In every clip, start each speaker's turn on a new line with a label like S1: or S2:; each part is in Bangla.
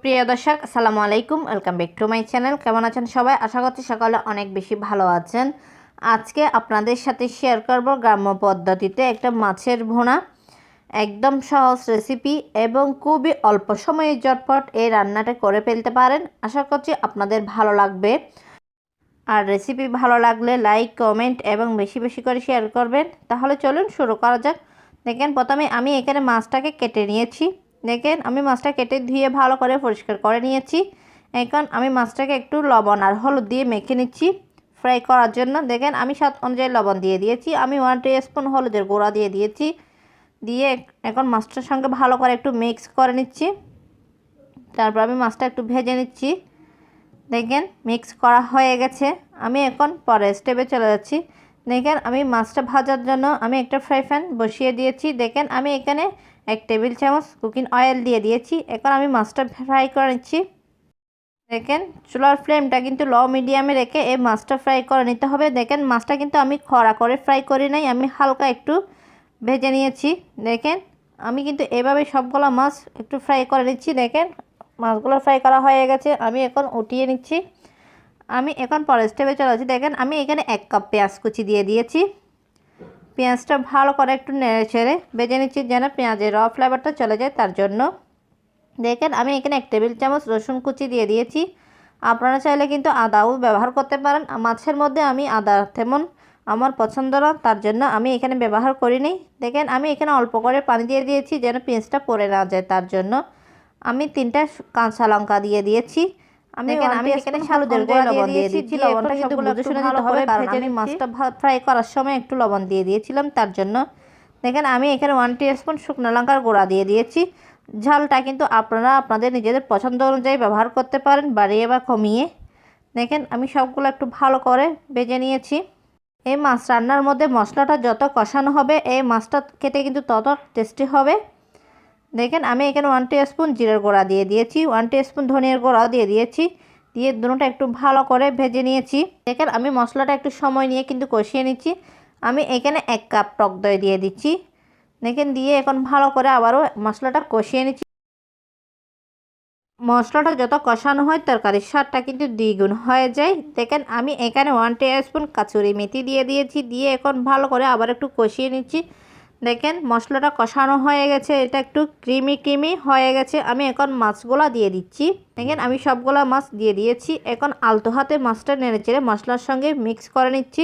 S1: সুপ্রিয় দর্শক আসসালামু আলাইকুম, welcome back to my channel. কেমন আছেন সবাই? আশা করছি সকালে অনেক বেশি ভালো আছেন। আজকে আপনাদের সাথে শেয়ার করব গ্রাম্য পদ্ধতিতে একটা মাছের ভুনা। একদম সহজ রেসিপি এবং খুবই অল্প সময়ে ঝটপট এই রান্নাটা করে ফেলতে পারেন। আশা করছি আপনাদের ভালো লাগবে। আর রেসিপি ভালো লাগলে লাইক, কমেন্ট এবং বেশি বেশি করে শেয়ার করবেন। তাহলে চলুন শুরু করা যাক। দেখেন, প্রথমে আমি এখানে মাছটাকে কেটে নিয়েছি। দেখেন, আমি মাছটা কেটে ধুয়ে ভালো করে পরিষ্কার করে নিয়েছি। এখন আমি মাছটাকে একটু লবণ আর হলুদ দিয়ে মেখে নিচ্ছি ফ্রাই করার জন্য। দেখেন, আমি স্বাদ অনুযায়ী লবণ দিয়ে দিয়েছি। আমি 1 টিস্পুন হলুদের গুঁড়া দিয়ে দিয়েছি। দিয়ে এখন মাছটার সঙ্গে ভালো করে একটু মিক্স করে নিচ্ছি। তারপর আমি মাছটা একটু ভেজে নিচ্ছি। দেখেন, মিক্স করা হয়ে গেছে। আমি এখন পরের স্টেপে চলে যাচ্ছি। দেখেন, আমি মাছটা ভাজার জন্য আমি একটা ফ্রাই প্যান বসিয়ে দিয়েছি। দেখেন, আমি এখানে 1 টেবিল চামচ কুকিং অয়েল দিয়ে দিয়েছি। এখন আমি মাছটা ফ্রাই করে নিচ্ছি। দেখেন, চুলার ফ্লেমটা কিন্তু লো মিডিয়ামে রেখে এই মাছটা ফ্রাই করে নিতে হবে। দেখেন, মাছটা কিন্তু আমি কড়া করে ফ্রাই করি নাই, আমি হালকা একটু ভেজে নিয়েছি। দেখেন, আমি কিন্তু এভাবে সবগুলো মাছ একটু ফ্রাই করে নিচ্ছি। দেখেন, মাছগুলো ফ্রাই করা হয়ে গেছে। আমি এখন উঠিয়ে নিচ্ছি। আমি এখন পরের স্টেপে চলে যাচ্ছি। দেখেন, আমি এখানে 1 কাপ পেঁয়াজ কুচি দিয়ে দিয়েছি। পেঁয়াজটা ভালো করে একটু নেড়ে ছেড়ে ভেজে নিচ্ছি, যেন পেঁয়াজের র ফ্লেভারটা চলে যায় তার জন্য। দেখেন, আমি এখানে 1 টেবিল চামচ রসুন কুচি দিয়ে দিয়েছি। আপনারা চাইলে কিন্তু আদাও ব্যবহার করতে পারেন। মাছের মধ্যে আমি আদা তেমন আমার পছন্দ না, তার জন্য আমি এখানে ব্যবহার করিনি। দেখেন, আমি এখানে অল্প করে পানি দিয়ে দিয়েছি যেন পেঁয়াজটা পড়ে না যায় তার জন্য। আমি 3টা কাঁচা লঙ্কা দিয়ে দিয়েছি। আমি এখানে হলুদের গুঁড়া লবণ দিয়ে দিয়েছি। লবণটা কিন্তু বুঝে শুনে দিতে হবে, কারণ আমি মাছটা ফ্রাই করার সময় একটু লবণ দিয়ে দিয়েছিলাম তার জন্য। দেখেন, আমি এখানে 1 টিস্পুন শুকনো লঙ্কার গুঁড়া দিয়ে দিয়েছি। ঝালটা কিন্তু আপনারা আপনাদের নিজেদের পছন্দ অনুযায়ী ব্যবহার করতে পারেন, বাড়িয়ে বা কমিয়ে। দেখেন, আমি সবগুলো একটু ভালো করে ভেজে নিয়েছি। এই মাছ রান্নার মধ্যে মশলাটা যত কষানো হবে এই মাছটা খেতে কিন্তু তত টেস্টি হবে। দেখেন, আমি এখানে 1 টিস্পুন জিরার গুঁড়া দিয়ে দিয়েছি, 1 টিস্পুন ধনিয়ার গুঁড়াও দিয়ে দিয়েছি। দিয়ে দুটোটা একটু ভালো করে ভেজে নিয়েছি। দেখেন, আমি মশলাটা একটু সময় নিয়ে কিন্তু কষিয়ে নিচ্ছি। আমি এখানে 1 কাপ টক দই দিয়ে দিচ্ছি। দেখেন, দিয়ে এখন ভালো করে আবারও মশলাটা কষিয়ে নিচ্ছি। মশলাটা যত কষানো হয় তরকারির স্বাদটা কিন্তু দ্বিগুণ হয়ে যায়। দেখেন, আমি এখানে 1 টিস্পুন কাসুরি মেথি দিয়ে দিয়েছি। দিয়ে এখন ভালো করে আবার একটু কষিয়ে নিচ্ছি। দেখেন, মশলাটা কষানো হয়ে গেছে, এটা একটু ক্রিমি হয়ে গেছে। আমি এখন মাছগুলো দিয়ে দিচ্ছি। দেখেন, আমি সবগুলা মাছ দিয়ে দিয়েছি। এখন আলতো হাতে মাছটা নেড়েচেড়ে মশলার সঙ্গে মিক্স করে নিচ্ছি।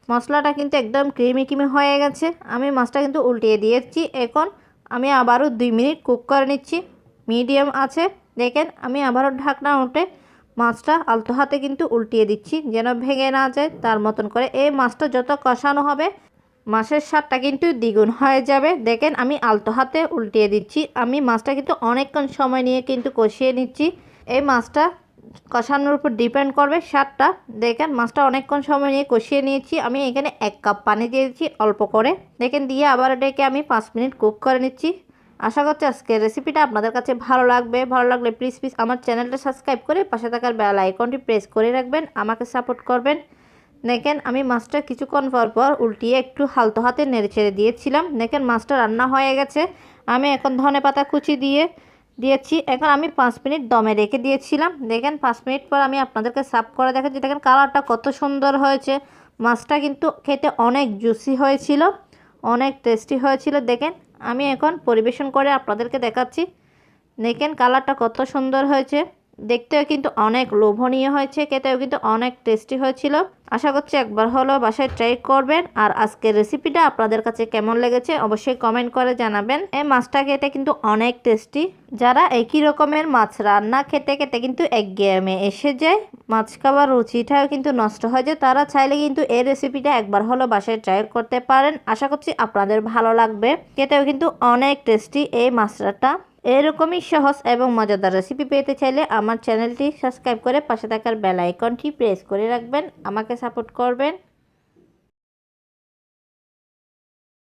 S1: মশলাটা কিন্তু একদম ক্রিমি হয়ে গেছে। আমি মাছটা কিন্তু উল্টিয়ে দিয়েছি। এখন আমি আবারও 2 মিনিট কুক করে নিচ্ছি মিডিয়াম আছে। দেখেন, আমি আবারও ঢাকনা উঠে মাছটা আলতো হাতে কিন্তু উল্টিয়ে দিচ্ছি যেন ভেঙে না যায় তার মতন করে। এই মাছটা যত কষানো হবে মাছের স্বাদটা কিন্তু দ্বিগুণ হয়ে যাবে। দেখেন, আমি আলতো হাতে উল্টিয়ে দিচ্ছি। আমি মাছটা কিন্তু অনেকক্ষণ সময় নিয়ে কিন্তু কষিয়ে নিচ্ছি। এই মাছটা কষানোর উপর ডিপেন্ড করবে স্বাদটা। দেখেন, মাছটা অনেকক্ষণ সময় নিয়ে কষিয়ে নিয়েছি। আমি এখানে 1 কাপ পানি দিয়ে দিচ্ছি অল্প করে। দেখেন, দিয়ে আবার এটাকে আমি 5 মিনিট কুক করে নিচ্ছি। আশা করছি আজকের রেসিপিটা আপনাদের কাছে ভালো লাগবে। ভালো লাগলে প্লিজ আমার চ্যানেলটা সাবস্ক্রাইব করে পাশে থাকার বেল আইকনটি প্রেস করে রাখবেন, আমাকে সাপোর্ট করবেন। দেখেন, আমি মাছটা কিছুক্ষণ পর উল্টিয়ে একটু হালতো হাতে নেড়ে ছেড়ে দিয়েছিলাম। দেখেন, মাছটা রান্না হয়ে গেছে। আমি এখন ধনেপাতা কুচি দিয়েছি। এখন আমি 5 মিনিট দমে রেখে দিয়েছিলাম। দেখেন, 5 মিনিট পর আমি আপনাদেরকে সার্ভ করে দেখাচ্ছি। দেখেন, কালারটা কত সুন্দর হয়েছে। মাছটা কিন্তু খেতে অনেক জুসি হয়েছিল, অনেক টেস্টি হয়েছিল। দেখেন, আমি এখন পরিবেশন করে আপনাদেরকে দেখাচ্ছি। দেখেন, কালারটা কত সুন্দর হয়েছে, দেখতেও কিন্তু অনেক লোভনীয় হয়েছে, খেতেও কিন্তু অনেক টেস্টি হয়েছিল। আশা করছি একবার হলেও বাসায় ট্রাই করবেন। আর আজকের রেসিপিটা আপনাদের কাছে কেমন লেগেছে অবশ্যই কমেন্ট করে জানাবেন। এই মাছটা খেতে কিন্তু অনেক টেস্টি। যারা একই রকমের মাছ রান্না খেতে খেতে কিন্তু একঘেয়েমে এসে যায়, মাছ খাবার রুচিটাও কিন্তু নষ্ট হয়ে যায়, তারা চাইলে কিন্তু এই রেসিপিটা একবার হলেও বাসায় ট্রাই করতে পারেন। আশা করছি আপনাদের ভালো লাগবে, খেতেও কিন্তু অনেক টেস্টি এই মাছটা। এরকমই সহজ এবং মজাদার রেসিপি পেতে চাইলে আমার চ্যানেলটি সাবস্ক্রাইব করে পাশে থাকার বেল আইকনটি প্রেস করে রাখবেন, আমাকে সাপোর্ট করবেন।